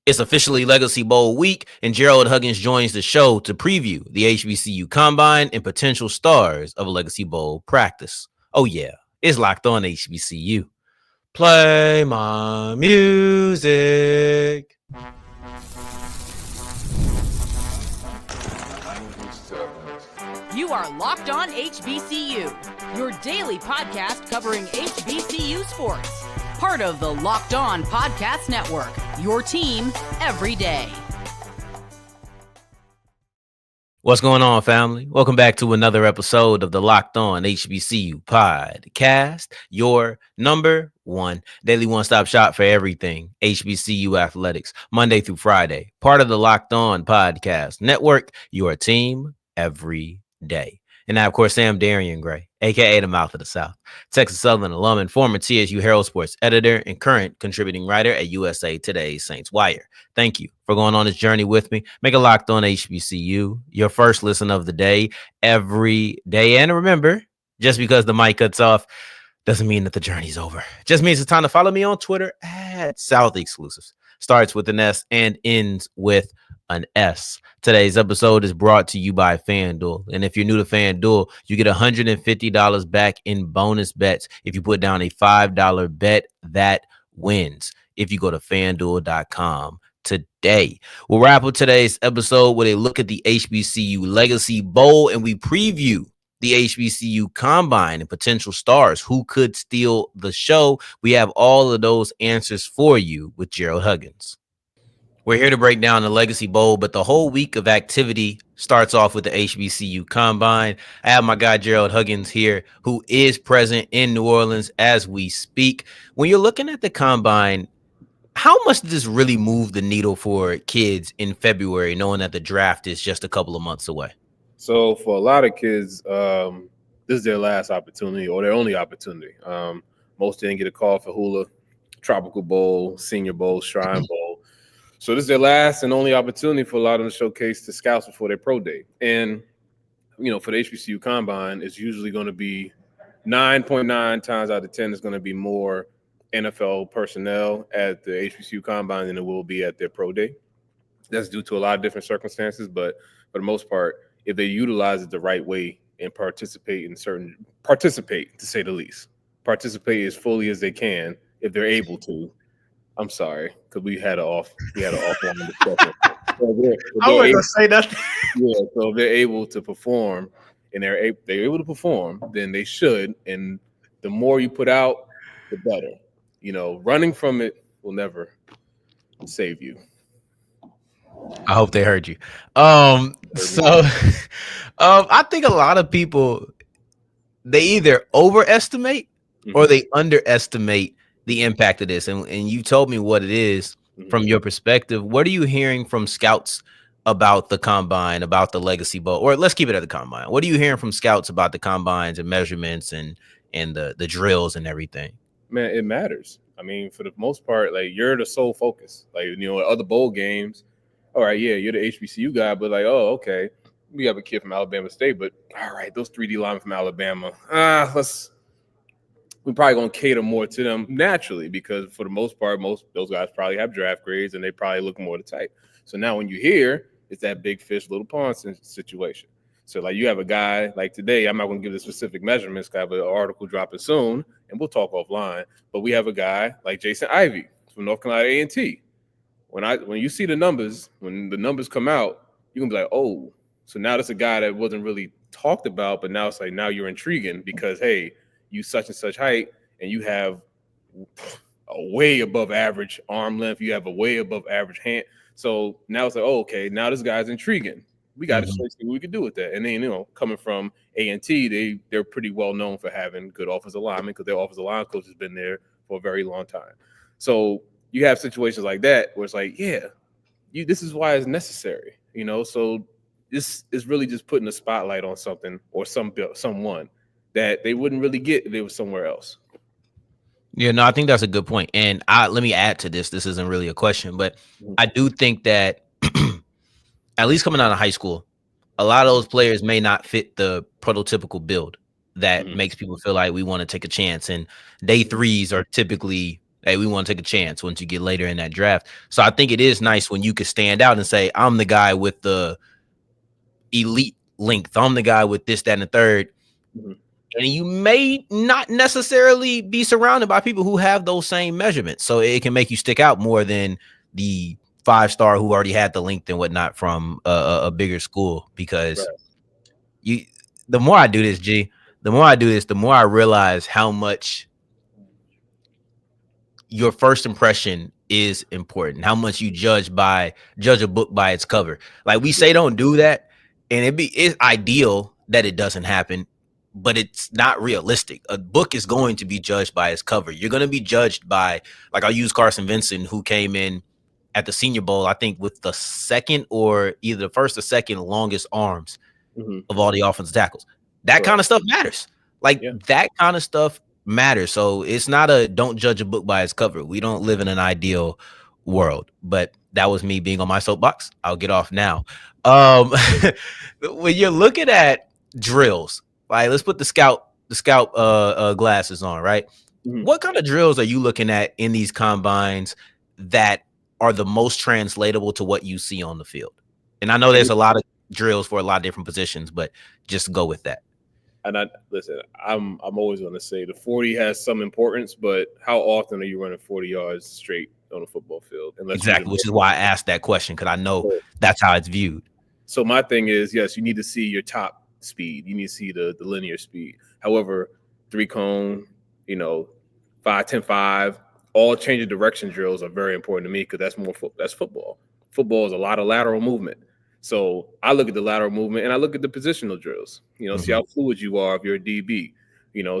It's officially Legacy Bowl week, and Gerald Huggins joins the show to preview the HBCU Combine and potential stars of a Legacy Bowl practice. Oh, yeah, it's locked on HBCU. Play my music. You are Locked On HBCU, your daily podcast covering HBCU sports. Part of the Locked On Podcast Network, your team every day. What's going on, family? Welcome back to another episode of the Locked On HBCU podcast, your number one daily one-stop shop for everything HBCU athletics, Monday through Friday. Part of the Locked On Podcast Network, your team every day. And I, of course, am Darrion Gray, a.k.a. the Mouth of the South, Texas Southern alum and former TSU Herald Sports editor and current contributing writer at USA Today's Saints Wire. Thank you for going on this journey with me. Make a Locked On HBCU your first listen of the day every day. And remember, just because the mic cuts off doesn't mean that the journey's over. Just means it's time to follow me on Twitter at South Exclusives. Starts with an S and ends with an S. Today's episode is brought to you by FanDuel. And if you're new to FanDuel, you get $150 back in bonus bets if you put down a $5 bet that wins. If you go to FanDuel.com today. We'll wrap up today's episode with a look at the HBCU Legacy Bowl, and we preview the HBCU Combine and potential stars who could steal the show. We have all of those answers for you with Gerald Huggins. We're here to break down the Legacy Bowl, but the whole week of activity starts off with the HBCU Combine. I have my guy Gerald Huggins here, who is present in New Orleans as we speak. When you're looking at the Combine, how much does this really move the needle for kids in February, knowing that the draft is just a couple of months away? So for a lot of kids, this is their last opportunity or their only opportunity. Most didn't get a call for Hula, Tropical Bowl, Senior Bowl, Shrine Bowl. So this is their last and only opportunity for a lot of them to showcase the scouts before their pro day. And, you know, for the HBCU Combine, it's usually going to be 9.9 times out of 10 is going to be more NFL personnel at the HBCU Combine than it will be at their pro day. That's due to a lot of different circumstances, but for the most part, if they utilize it the right way and participate to say the least, participate as fully as they can if they're able to. I'm sorry, because we had an offline discussion. I wasn't gonna say that. Yeah, so if they're able to perform and they're able to perform, then they should. And the more you put out, the better. You know, running from it will never save you. I hope they heard you. I think a lot of people, they either overestimate or they underestimate the impact of this. And you told me what it is from your perspective. What are you hearing from scouts about the Combine, about the Legacy Bowl? Or let's keep it at the Combine. What are you hearing from scouts about the Combines and measurements and the drills and everything? Man, it matters. I mean, for the most part, like, you're the sole focus. Like, you know, other bowl games, all right, yeah, you're the HBCU guy, but like, oh, okay, we have a kid from Alabama State, but all right, those 3D linemen from Alabama, we're probably going to cater more to them naturally because for the most part, those guys probably have draft grades and they probably look more the type. So now when you hear, it's that big fish, little pond situation. So like you have a guy like today, I'm not going to give the specific measurements, I have an article dropping soon and we'll talk offline, but we have a guy like Jason Ivey from North Carolina A&T. When you see the numbers, when the numbers come out, you're going to be like, oh, so now that's a guy that wasn't really talked about, but now it's like, now you're intriguing because, hey, you such and such height and you have a way above average arm length. You have a way above average hand. So now it's like, oh, okay, now this guy's intriguing. We got to see what we could do with that. And then, you know, coming from A&T, they're pretty well known for having good offensive linemen because their offensive line coach has been there for a very long time. So you have situations like that where it's like, yeah, this is why it's necessary, you know. So this is really just putting a spotlight on something or someone that they wouldn't really get if they were somewhere else. Yeah, no, I think that's a good point. And let me add to this. This isn't really a question, but I do think that at least coming out of high school, a lot of those players may not fit the prototypical build that makes people feel like we want to take a chance. And day threes are typically hey, we want to take a chance once you get later in that draft. So I think it is nice when you could stand out and say, I'm the guy with the elite length. I'm the guy with this, that, and the third. Mm-hmm. And you may not necessarily be surrounded by people who have those same measurements. So it can make you stick out more than the 5-star who already had the length and whatnot from a bigger school. Because the more I do this, the more I realize how much your first impression is important, how much you judge a book by its cover. Like we say, don't do that. And it's ideal that it doesn't happen, but it's not realistic. A book is going to be judged by its cover. You're going to be judged by, like, I'll use Carson Vincent, who came in at the Senior Bowl, I think with the second or either the first or second longest arms of all the offensive tackles. That kind of stuff matters. Like that kind of stuff matters. So it's not don't judge a book by its cover. We don't live in an ideal world, but that was me being on my soapbox. I'll get off now. When you're looking at drills, like let's put the scout glasses on, right? What kind of drills are you looking at in these combines that are the most translatable to what you see on the field? And I know there's a lot of drills for a lot of different positions, but just go with that. And I'm always going to say the 40 has some importance, but how often are you running 40 yards straight on a football field? Exactly, which is why I asked that question, because I know that's how it's viewed. So my thing is, yes, you need to see your top speed. You need to see the linear speed. However, 3-cone, 5-10-5, all change of direction drills are very important to me because that's football. Football is a lot of lateral movement. So I look at the lateral movement and I look at the positional drills. See how fluid you are if you're a DB.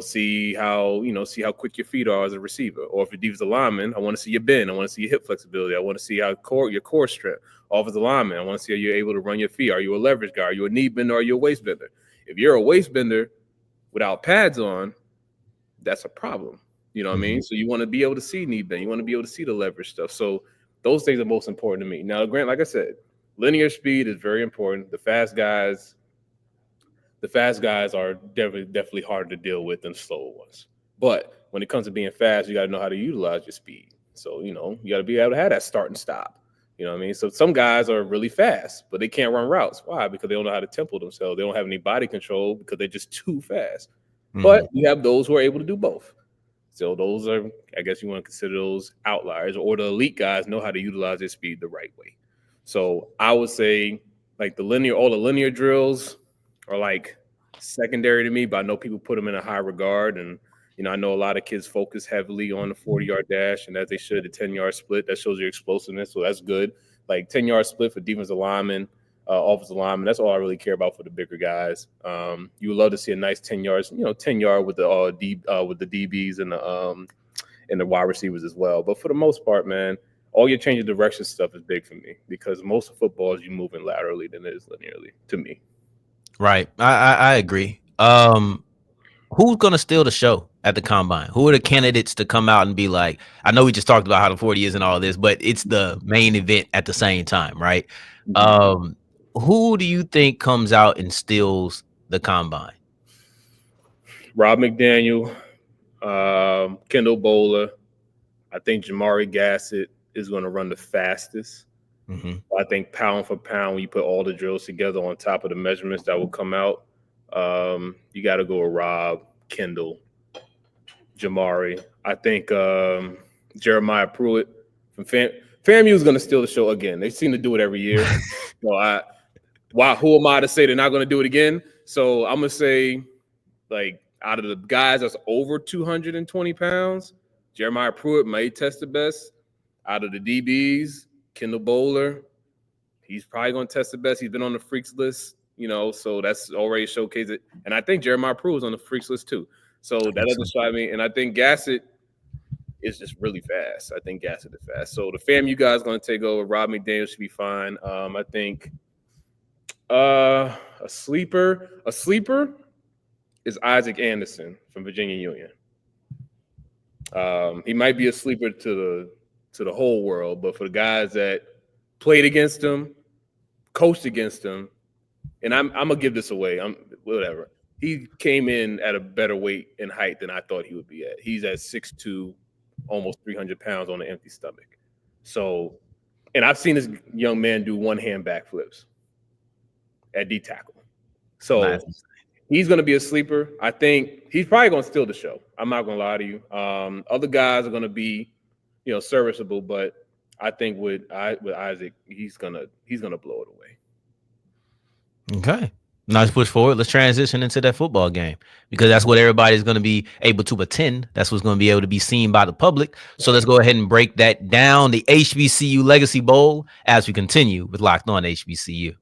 See how quick your feet are as a receiver. Or if you're defensive lineman, I want to see your bend. I want to see your hip flexibility. I want to see your core strength. Offensive lineman, I want to see how you're able to run your feet. Are you a leverage guy? Are you a knee bender? Or are you a waist bender? If you're a waist bender without pads on, that's a problem. You know what I mean? So you want to be able to see knee bend. You want to be able to see the leverage stuff. So those things are most important to me. Now, Grant, like I said, linear speed is very important. The fast guys are definitely harder to deal with than slower ones. But when it comes to being fast, you got to know how to utilize your speed. So, you got to be able to have that start and stop. You know what I mean? So some guys are really fast, but they can't run routes. Why? Because they don't know how to tempo themselves. They don't have any body control because they're just too fast. But you have those who are able to do both. So those are, I guess you want to consider those outliers, or the elite guys know how to utilize their speed the right way. So I would say like all the linear drills are like secondary to me, but I know people put them in a high regard. And, I know a lot of kids focus heavily on the 40-yard dash, and as they should, the 10-yard split. That shows your explosiveness, so that's good. Like 10-yard split for defensive linemen, offensive linemen, that's all I really care about for the bigger guys. You would love to see a nice 10 yards, 10-yard with the DBs and the wide receivers as well. But for the most part, man, all your change of direction stuff is big for me because most of football is you moving laterally than it is linearly to me. Right. I agree. Who's going to steal the show at the combine? Who are the candidates to come out and be like, I know we just talked about how the 40 is and all this, but it's the main event at the same time, right? Who do you think comes out and steals the combine? Rob McDaniel, Kendall Bowler. I think Jamari Gassett is going to run the fastest. I think pound for pound, when you put all the drills together on top of the measurements that will come out, you got to go with Rob, Kendall, Jamari. I think Jeremiah Pruitt from FAMU is going to steal the show again. They seem to do it every year. So who am I to say they're not going to do it again? So I'm going to say, like, out of the guys that's over 220 pounds, Jeremiah Pruitt may test the best. Out of the DBs, Kendall Bowler, he's probably going to test the best. He's been on the freaks list, so that's already showcased it. And I think Jeremiah Pruitt was on the freaks list too. So that doesn't shock me. And I think Gassett is just really fast. I think Gassett is fast. So the FAMU guys going to take over. Rob McDaniel should be fine. I think a sleeper is Isaac Anderson from Virginia Union. He might be a sleeper to the whole world, but for the guys that played against him, coached against him, and I'm gonna give this away. Whatever. He came in at a better weight and height than I thought he would be at. He's at 6'2", almost 300 pounds on an empty stomach. So, and I've seen this young man do one-hand backflips at D tackle. So he's going to be a sleeper. I think he's probably going to steal the show. I'm not going to lie to you. Other guys are going to be, serviceable, but I think with Isaac, he's gonna blow it away. Okay. Now let's push forward. Let's transition into that football game because that's what everybody's going to be able to attend. That's what's going to be able to be seen by the public. So let's go ahead and break that down. The HBCU Legacy Bowl as we continue with Locked On HBCU.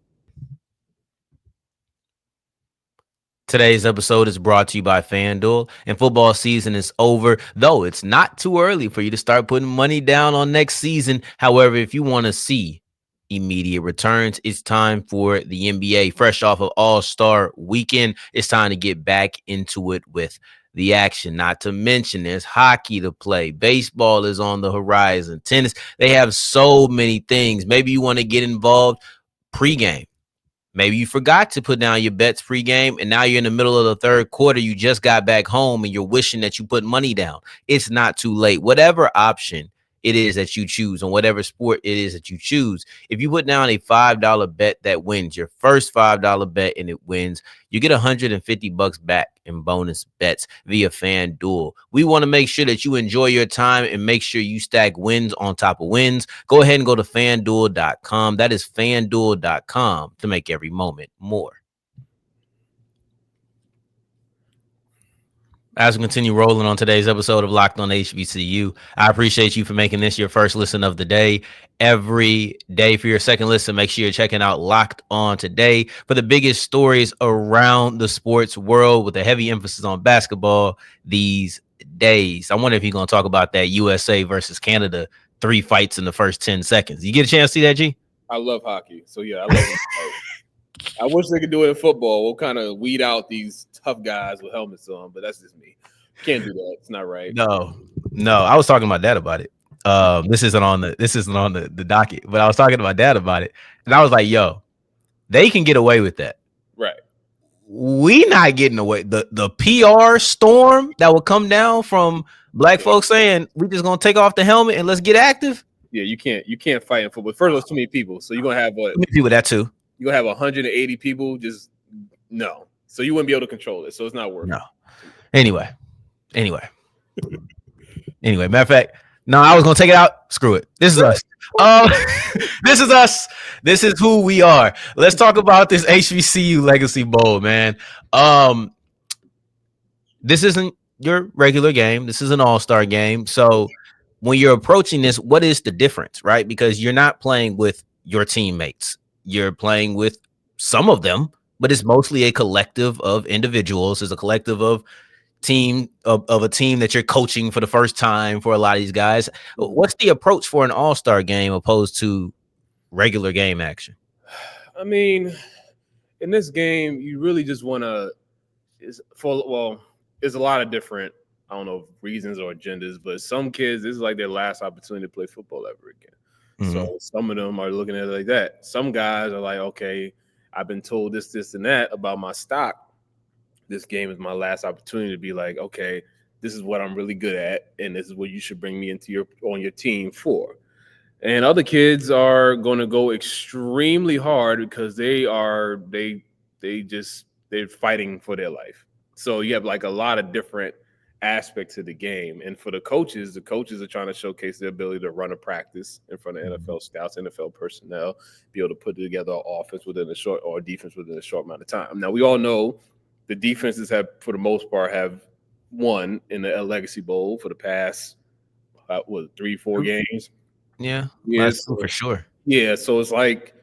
Today's episode is brought to you by FanDuel, and football season is over, though it's not too early for you to start putting money down on next season. However, if you want to see immediate returns, it's time for the NBA. Fresh off of All-Star Weekend, it's time to get back into it with the action. Not to mention there's hockey to play. Baseball is on the horizon. Tennis. They have so many things. Maybe you want to get involved pregame. Maybe you forgot to put down your bets pregame, and now you're in the middle of the third quarter. You just got back home, and you're wishing that you put money down. It's not too late. Whatever option it is that you choose on whatever sport it is that you choose, if you put down a $5 bet that wins, your first $5 bet and it wins, you get $150 back in bonus bets via FanDuel. We want to make sure that you enjoy your time and make sure you stack wins on top of wins. Go ahead and go to FanDuel.com. That is FanDuel.com to make every moment more. As we continue rolling on today's episode of Locked On HBCU, I appreciate you for making this your first listen of the day. Every day for your second listen, make sure you're checking out Locked On Today for the biggest stories around the sports world with a heavy emphasis on basketball these days. I wonder if you're going to talk about that USA versus Canada 3 fights in the first 10 seconds. You get a chance to see that, G? I love hockey. So, yeah, I love it. I wish they could do it in football. We'll kind of weed out these tough guys with helmets on, but that's just me. Can't do that. It's not right. No. I was talking to my dad about it. This isn't on the docket, but I was talking to my dad about it, and I was like, "Yo, they can get away with that, right? We not getting away. The PR storm that will come down from black folks saying we just gonna take off the helmet and let's get active. Yeah, you can't fight in football. First of all, it's too many people, so you're gonna have what? Too many people that too. You're gonna have 180 people. Just no. So you wouldn't be able to control it. So it's not working. No. Anyway. Matter of fact, no, I was gonna take it out. Screw it. This is us. This is us. This is who we are. Let's talk about this HBCU Legacy Bowl, man. This isn't your regular game. This is an all-star game. So when you're approaching this, what is the difference, right? Because you're not playing with your teammates. You're playing with some of them, but it's mostly a collective of individuals. It's a collective of a team that you're coaching for the first time for a lot of these guys. What's the approach for an all-star game opposed to regular game action? I mean, in this game, you really just want to there's a lot of different, I don't know, reasons or agendas, but some kids, this is like their last opportunity to play football ever again. Mm-hmm. So some of them are looking at it like that. Some guys are like, okay, I've been told this, and that about my stock. This game is my last opportunity to be like, okay, this is what I'm really good at, and this is what you should bring me on your team for. And other kids are going to go extremely hard because they're fighting for their life. So you have like a lot of different aspects of the game. And for the coaches are trying to showcase their ability to run a practice in front of NFL scouts, NFL personnel, be able to put together an offense within a short or defense within a short amount of time. Now, we all know the defenses have, for the most part, have won in the Legacy Bowl for the past, 3-4 games. Yeah, so, for sure. Yeah, so it's like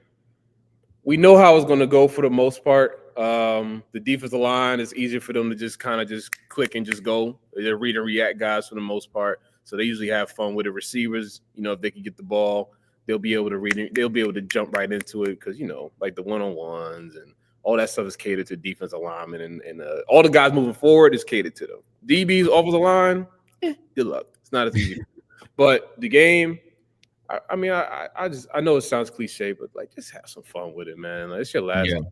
we know how it's going to go for the most part. The defensive line is easier for them to just kind of just click and just go. They're read and react guys for the most part, so they usually have fun with the receivers. If they can get the ball, they'll be able to read it. They'll be able to jump right into it because like the one-on-ones and all that stuff is catered to defensive linemen, and all the guys moving forward is catered to them. DBs offensive line, good luck. It's not as easy, but the game. I mean, I know it sounds cliche, but like just have some fun with it, man. Like, it's your last time.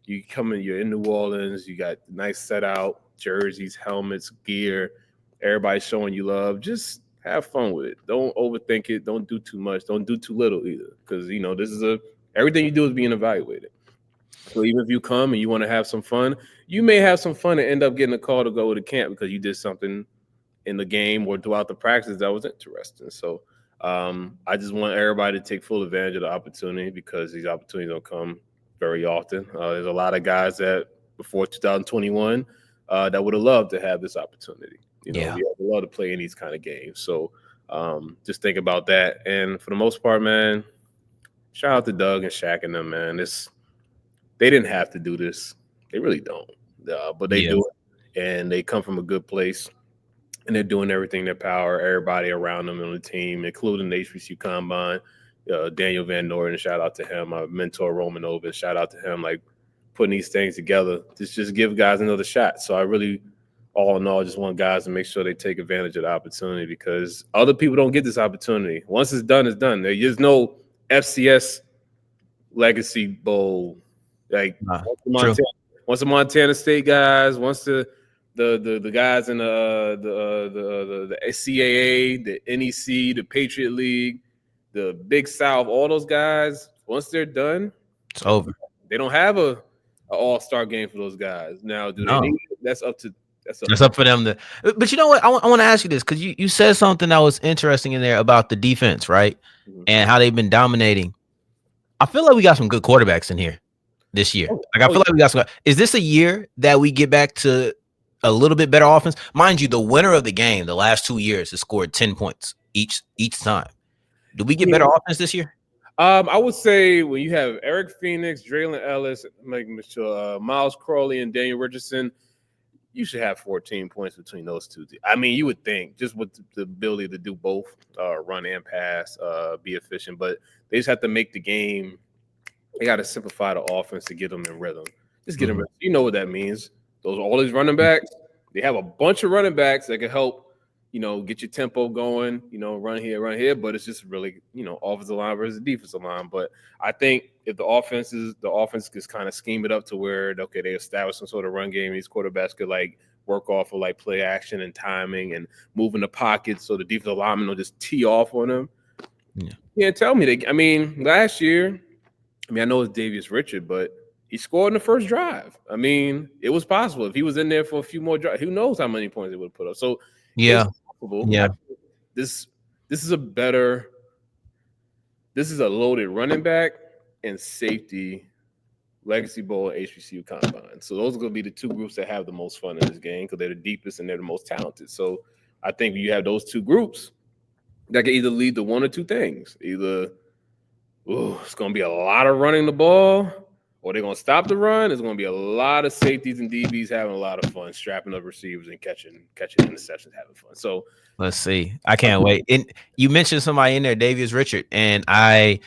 You come in, you're in New Orleans, you got nice set out, jerseys, helmets, gear, everybody showing you love. Just have fun with it. Don't overthink it. Don't do too much. Don't do too little either, because this is everything you do is being evaluated. So even if you come and you want to have some fun, you may have some fun and end up getting a call to go to camp because you did something in the game or throughout the practice that was interesting. So I just want everybody to take full advantage of the opportunity, because these opportunities don't come very often. There's a lot of guys that before 2021 that would have loved to have this opportunity. We would love to play in these kind of games. So just think about that. And for the most part, man, shout out to Doug and Shaq and them, man. They didn't have to do this. They really don't. But they do it, and they come from a good place, and they're doing everything in their power. Everybody around them on the team, including the HBCU Combine, Daniel Van Noorden, shout out to him. My mentor, Roman Ovis, shout out to him, like putting these things together. Just give guys another shot. So I really, all in all, just want guys to make sure they take advantage of the opportunity, because other people don't get this opportunity. Once it's done, it's done. There's no FCS Legacy Bowl. Like once the Montana State guys, once the guys in the CAA, the NEC, the Patriot League, the Big South, all those guys, once they're done, it's over. They don't have a all-star game for those guys. Now, do they need it? That's up for them to. But you know what? I want to ask you this, because you said something that was interesting in there about the defense, right? Mm-hmm. And how they've been dominating. I feel like we got some good quarterbacks in here this year. I feel like we got some. Is this a year that we get back to a little bit better offense? Mind you, the winner of the game the last 2 years has scored 10 points each time. Do we get better offense this year? I would say when you have Eric Phoenix, Draylen Ellis, Miles Crawley, and Daniel Richardson, you should have 14 points between those two. I mean, you would think, just with the ability to do both, run and pass, be efficient, but they just have to make the game. They got to simplify the offense to get them in rhythm. Just get them. You know what that means. All these running backs, they have a bunch of running backs that can help, get your tempo going, run here. But it's just really, offensive line versus defensive line. But I think if the offense is kind of scheme it up to where, okay, they establish some sort of run game, these quarterbacks could work off of play action and timing and move in the pocket, so the defensive lineman will just tee off on them. Yeah. You can't tell me last year, I know it's Davius Richard, but he scored in the first drive. It was possible. If he was in there for a few more drives, who knows how many points he would have put up. So yeah. This is a loaded running back and safety Legacy Bowl and HBCU Combine. So those are going to be the two groups that have the most fun in this game, because they're the deepest and they're the most talented. So I think you have those two groups that can either lead to one or two things. Either it's going to be a lot of running the ball, or they're going to stop the run. There's going to be a lot of safeties and DBs having a lot of fun, strapping up receivers and catching interceptions, having fun. So let's see. I can't wait. And you mentioned somebody in there, Davius Richard, and I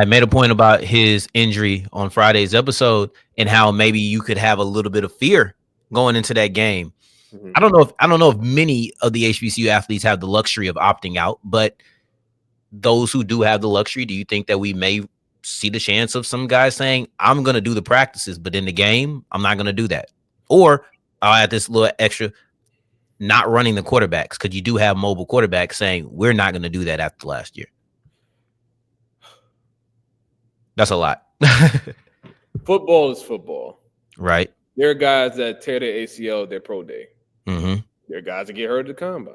made a point about his injury on Friday's episode and how maybe you could have a little bit of fear going into that game. Mm-hmm. I don't know if many of the HBCU athletes have the luxury of opting out, but those who do have the luxury, do you think that we may see the chance of some guys saying, I'm going to do the practices, but in the game, I'm not going to do that? Or I'll add this little extra, not running the quarterbacks, because you do have mobile quarterbacks saying, we're not going to do that after last year. That's a lot. Football is football. Right. There are guys that tear their ACL at their pro day. Mm-hmm. There are guys that get hurt at the combine.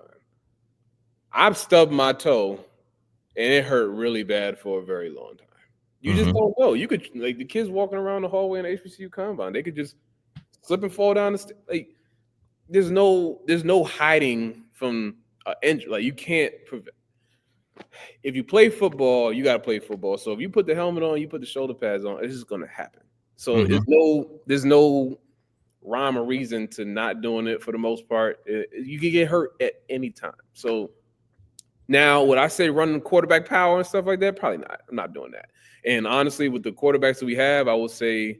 I've stubbed my toe, and it hurt really bad for a very long time. You just don't know. You could, the kids walking around the hallway in the HBCU Combine, they could just slip and fall down the stairs. There's no hiding from an injury. You can't prevent. If you play football, you got to play football. So if you put the helmet on, you put the shoulder pads on, it's just going to happen. So there's no rhyme or reason to not doing it for the most part. You can get hurt at any time. So now, would I say running quarterback power and stuff like that? Probably not. I'm not doing that. And honestly, with the quarterbacks that we have, I would say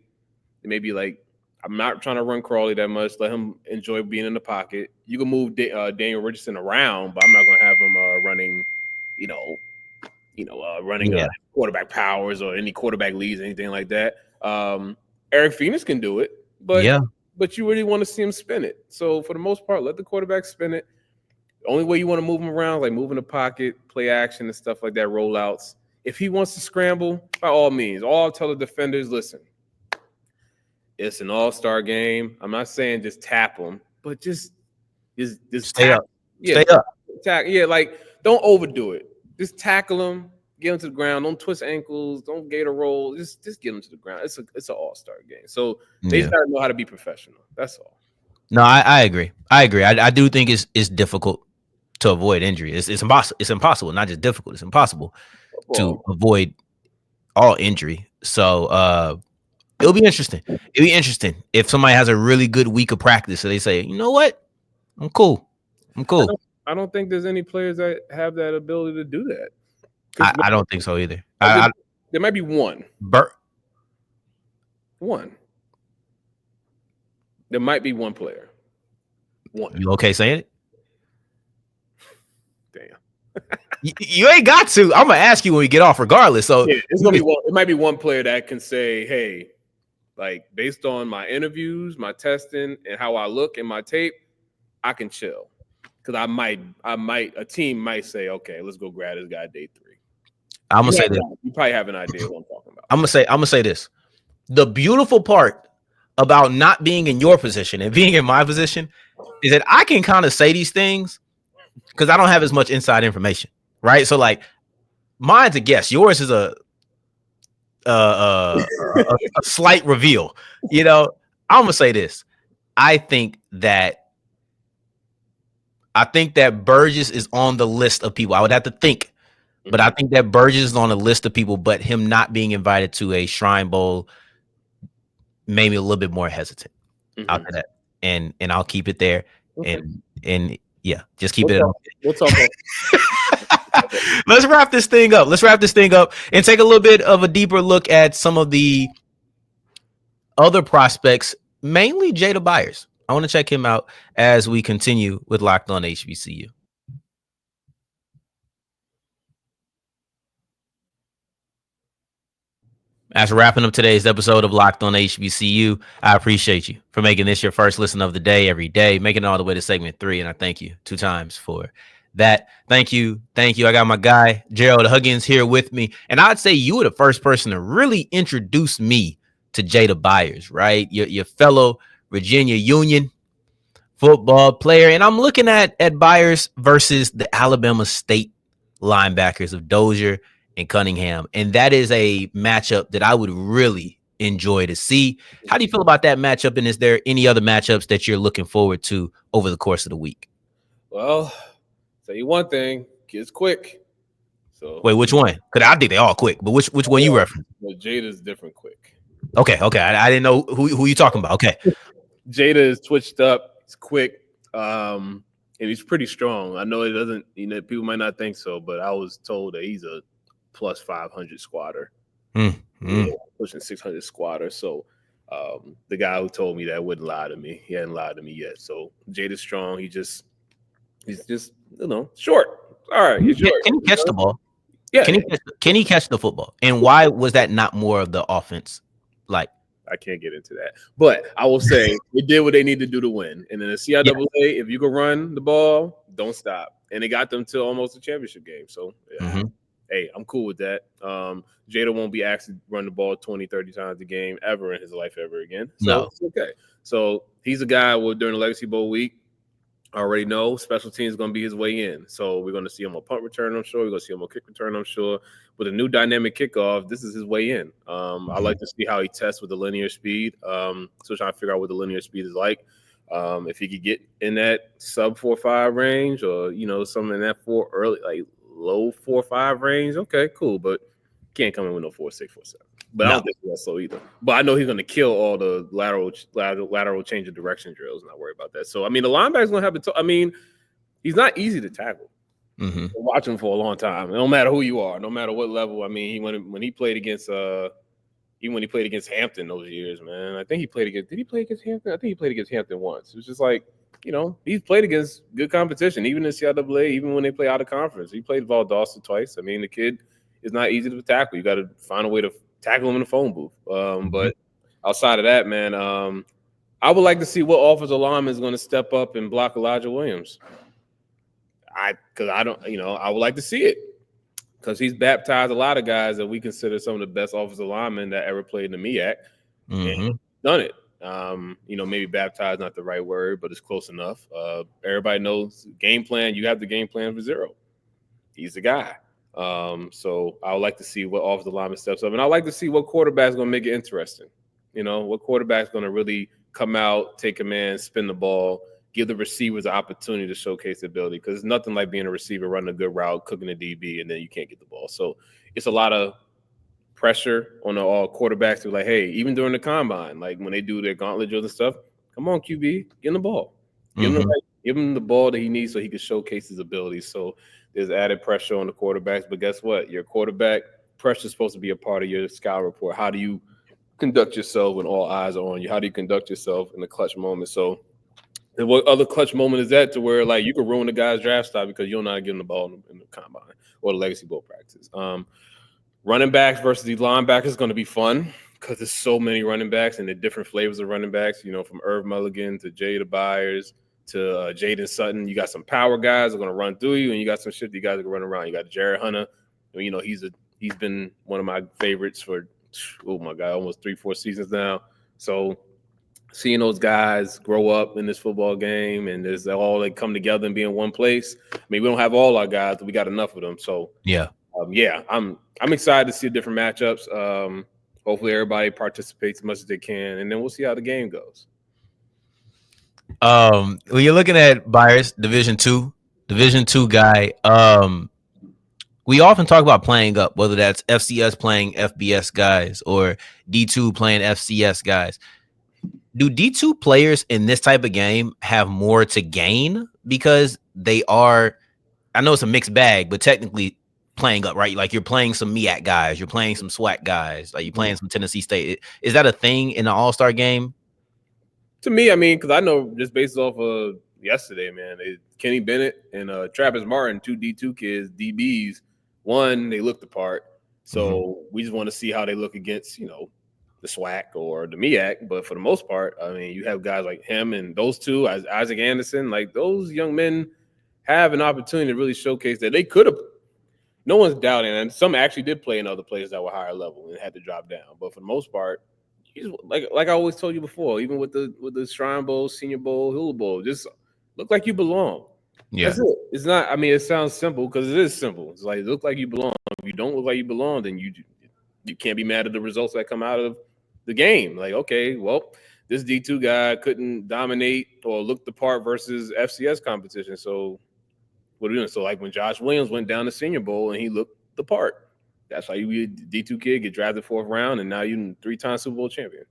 maybe I'm not trying to run Crawley that much. Let him enjoy being in the pocket. You can move Daniel Richardson around, but I'm not going to have him running, quarterback powers or any quarterback leads, anything like that. Eric Phoenix can do it, but you really want to see him spin it. So for the most part, let the quarterback spin it. The only way you want to move him around, like move in the pocket, play action and stuff like that, rollouts. If he wants to scramble, by all means, all I'll tell the defenders, listen, it's an all-star game. I'm not saying just tap him, but just stay tap. up. Stay up. Like don't overdo it. Just tackle him, get him to the ground. Don't twist ankles. Don't gator roll. Just get him to the ground. It's an all-star game. So they just gotta know how to be professional. That's all. No, I agree. I do think it's difficult to avoid injury. It's impossible. It's impossible. Not just difficult. It's impossible to avoid all injury. So it'll be interesting. It'll be interesting if somebody has a really good week of practice. So they say, you know what, I'm cool. I don't think there's any players that have that ability to do that. I don't think so either. There might be one. One. There might be one player. One. You okay saying it? Damn. You ain't got to. I'm gonna ask you when we get off, regardless. So yeah, it's gonna be one. It might be one player that can say, "Hey, like based on my interviews, my testing, and how I look in my tape, I can chill." Because a team might say, "Okay, let's go grab this guy day 3." I'm gonna say this. You probably have an idea what I'm talking about. I'm gonna say this. The beautiful part about not being in your position and being in my position is that I can kind of say these things because I don't have as much inside information, right? So like, mine's a guess. Yours is a slight reveal. You know, I'm gonna say this. I think that Burgess is on the list of people. I would have to think, but I think that Burgess is on the list of people. But him not being invited to a Shrine Bowl made me a little bit more hesitant after that, and I'll keep it there. Okay. And yeah, just keep it. We'll talk. Let's wrap this thing up. And take a little bit of a deeper look at some of the other prospects, mainly Jada Byers. I want to check him out as we continue with Locked On HBCU. As we're wrapping up today's episode of Locked On HBCU, I appreciate you for making this your first listen of the day every day, making it all the way to segment 3, and I thank you 2 times for that. Thank you. I got my guy, Gerald Huggins, here with me, and I'd say you were the first person to really introduce me to Jada Byers, right? Your fellow Virginia Union football player, and I'm looking at Byers versus the Alabama State linebackers of Dozier and Cunningham, and that is a matchup that I would really enjoy to see. How do you feel about that matchup, and is there any other matchups that you're looking forward to over the course of the week? Well, tell you one thing, kid's quick. So wait, which one? Because I think they all quick, but which one you reference? Well, Jada's different quick. Okay. I didn't know who you talking about. Okay. Jada is twitched up. He's quick. And he's pretty strong. I know it doesn't, people might not think so, but I was told that he's a plus 500 squatter. Pushing 600 squatter. So the guy who told me that wouldn't lie to me. He hadn't lied to me yet. So Jada's strong. He's just short. All right. He's short. Can he catch the ball? Yeah. Can he catch the football? And why was that not more of the offense? Like, I can't get into that, but I will say they did what they need to do to win. And in the CIAA, if you can run the ball, don't stop. And it got them to almost a championship game. So, hey, I'm cool with that. Jada won't be asked to run the ball 20, 30 times a game ever in his life ever again. So no. It's okay. So he's a guy during the Legacy Bowl week. I already know special teams is going to be his way in. So we're going to see him a punt return, I'm sure. We're going to see him a kick return, I'm sure. With a new dynamic kickoff, this is his way in. I like to see how he tests with the linear speed. Still trying to figure out what the linear speed is like. If he could get in that sub 4.5 range or, something in that low 4.5 range, okay, cool. But can't come in with no 4.6, 4.7. But I don't think that's so either. But I know he's going to kill all the lateral change of direction drills. Not worry about that. So, the linebacker's going to have he's not easy to tackle. Watch him for a long time. No matter who you are, no matter what level. When he played against even when he played against Hampton those years, man. Did he play against Hampton? I think he played against Hampton once. It was just like, he's played against good competition, even in CIAA, even when they play out of conference. He played Valdosta twice. The kid is not easy to tackle. You got to find a way to tackle him in the phone booth. But outside of that, man, I would like to see what offensive lineman is going to step up and block Elijah Williams. because I don't, I would like to see it because he's baptized a lot of guys that we consider some of the best offensive linemen that ever played in the MEAC and done it. Maybe baptized, not the right word, but it's close enough. Everybody knows game plan. You have the game plan for zero. He's the guy. So I would like to see what offensive lineman steps up, and I like to see what quarterback's going to make it interesting. What quarterback's going to really come out, take command, spin the ball, give the receivers the opportunity to showcase their ability. Because it's nothing like being a receiver, running a good route, cooking a DB, and then you can't get the ball. So it's a lot of pressure on all quarterbacks to be like, hey, even during the combine, like when they do their gauntlet drills and stuff, come on, QB, get him the ball. Give him the ball that he needs so he can showcase his abilities. So there's added pressure on the quarterbacks. But guess what? Your quarterback pressure is supposed to be a part of your scout report. How do you conduct yourself when all eyes are on you? How do you conduct yourself in the clutch moment? So what other clutch moment is that to where like you could ruin the guy's draft stock because you don't know how to give him the ball in the combine or the Legacy Bowl practice? Running backs versus these linebackers is going to be fun because there's so many running backs and the different flavors of running backs, from Irv Mulligan to Jada Byers to Jaden Sutton. You got some power guys that are going to run through you, and you got some shifty guys that can run around. You got Jared Hunter. He's been one of my favorites for, oh my God, almost 3-4 seasons now. So seeing those guys grow up in this football game and there's all they come together and be in one place. I mean, we don't have all our guys, but we got enough of them. So I'm excited to see the different matchups. Hopefully everybody participates as much as they can, and then we'll see how the game goes. When you're looking at Byers, Division two guy, we often talk about playing up, whether that's FCS playing FBS guys or D2 playing FCS guys. Do D2 players in this type of game have more to gain because they are, I know it's a mixed bag, but technically playing up, right? Like you're playing some MEAC guys, you're playing some SWAC guys, like you're playing some Tennessee State. Is that a thing in the All-Star game? To me, I mean, because I know just based off of yesterday, man, Kenny Bennett and Travis Martin, 2 D2 kids, DBs, one, they look the part. So we just want to see how they look against, the SWAC or the MEAC. But for the most part, I mean, you have guys like him and those two, Isaac Anderson, like those young men have an opportunity to really showcase that they could have. No one's doubting, and some actually did play in other places that were higher level and had to drop down. But for the most part, like I always told you before, even with the Shrine Bowl, Senior Bowl, Hula Bowl, just look like you belong. Yeah, that's it. It's not. I mean, it sounds simple because it is simple. It's like look like you belong. If you don't look like you belong, then you can't be mad at the results that come out of the game. Like, okay, well, this D2 guy couldn't dominate or look the part versus FCS competition. So what are we doing? So like when Josh Williams went down to Senior Bowl and he looked the part. That's how you be a D2 kid, get drafted 4th round, and now you're 3-time Super Bowl champion.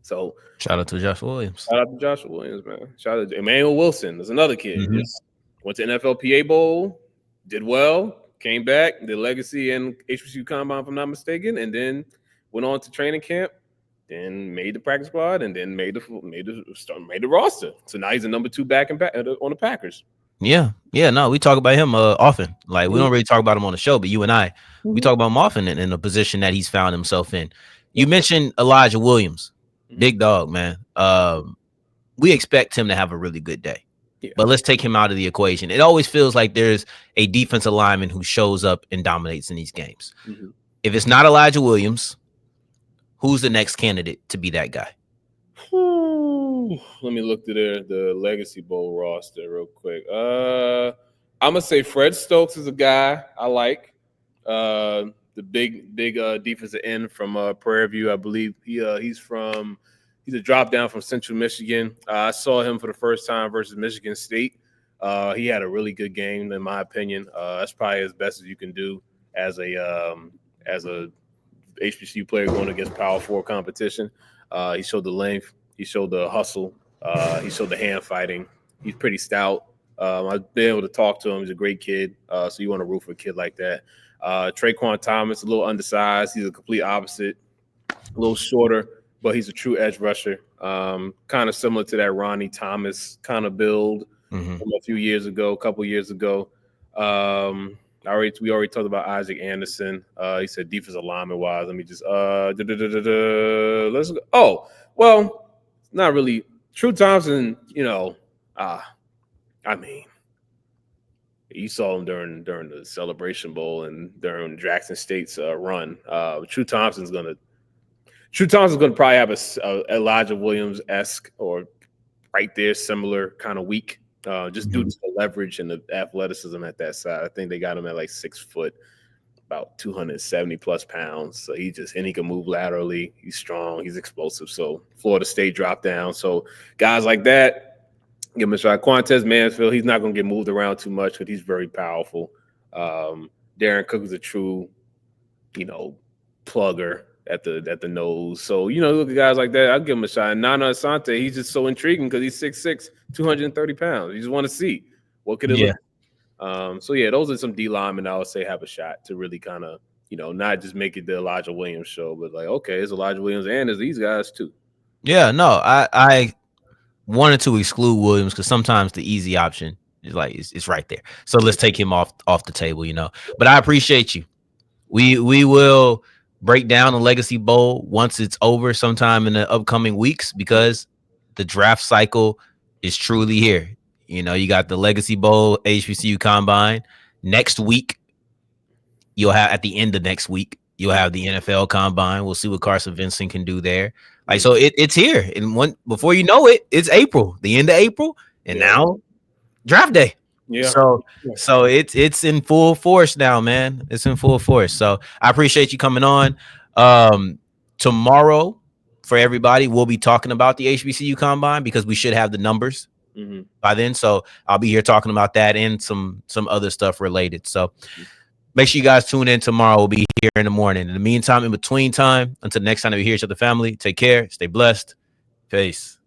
So shout out to Josh Williams. Shout out to Josh Williams, man. Shout out to Emmanuel Wilson. There's another kid. Just went to NFLPA Bowl, did well, came back, did Legacy and HBCU Combine, if I'm not mistaken, and then went on to training camp, then made the practice squad, and then made the roster. So now he's a number 2 back and on the Packers. Yeah. No, we talk about him often. Like we don't really talk about him on the show, but you and I, we talk about him often in a position that he's found himself in. You mentioned Elijah Williams, big dog, man. We expect him to have a really good day, but let's take him out of the equation. It always feels like there's a defensive lineman who shows up and dominates in these games. If it's not Elijah Williams, who's the next candidate to be that guy? Let me look through the Legacy Bowl roster real quick. I'm gonna say Fred Stokes is a guy I like. The big defensive end from Prairie View, I believe. He's a drop down from Central Michigan. I saw him for the first time versus Michigan State. He had a really good game, in my opinion. That's probably as best as you can do as a HBCU player going against Power 4 competition. He showed the length. He showed the hustle. He showed the hand fighting. He's pretty stout. I've been able to talk to him. He's a great kid. So you want to root for a kid like that. Traquan Thomas, a little undersized. He's a complete opposite. A little shorter, but he's a true edge rusher. Kind of similar to that Ronnie Thomas kind of build from a couple years ago. We already talked about Isaac Anderson. He said defensive lineman wise. Let me just let's go. Oh, well, not really. True Thompson, I mean, You saw him during the Celebration Bowl and during Jackson State's run. True Thompson's gonna probably have a Elijah Williams-esque or right there similar kind of week, just due to the leverage and the athleticism at that side. I think they got him at like 6 foot, about 270 plus pounds. So he can move laterally. He's strong. He's explosive. So Florida State dropped down. So guys like that, give him a shot. Quantez Mansfield, he's not going to get moved around too much because he's very powerful. Darren Cook is a true, plugger at the nose. So, look at guys like that. I'll give him a shot. And Nana Asante, he's just so intriguing because he's 6'6", 230 pounds. You just want to see what could it look like. So, those are some D linemen I would say have a shot to really kind of, not just make it the Elijah Williams show, but like, okay, it's Elijah Williams and there's these guys too. Yeah, no, I wanted to exclude Williams because sometimes the easy option is like it's right there. So let's take him off the table, But I appreciate you. We will break down the Legacy Bowl once it's over sometime in the upcoming weeks because the draft cycle is truly here. You got the Legacy Bowl, HBCU Combine. Next week, you'll have at the end of next week, you'll have the NFL Combine. We'll see what Carson Vincent can do there. So it's here. And before you know it, it's April, the end of April, and now draft day. Yeah. So it's in full force now, man. It's in full force. So I appreciate you coming on. Tomorrow, for everybody, we'll be talking about the HBCU Combine because we should have the numbers by then. So I'll be here talking about that and some other stuff related. So make sure you guys tune in tomorrow. We'll be here in the morning. In the meantime, in between time, until next time we hear each other, family, take care, stay blessed. Peace.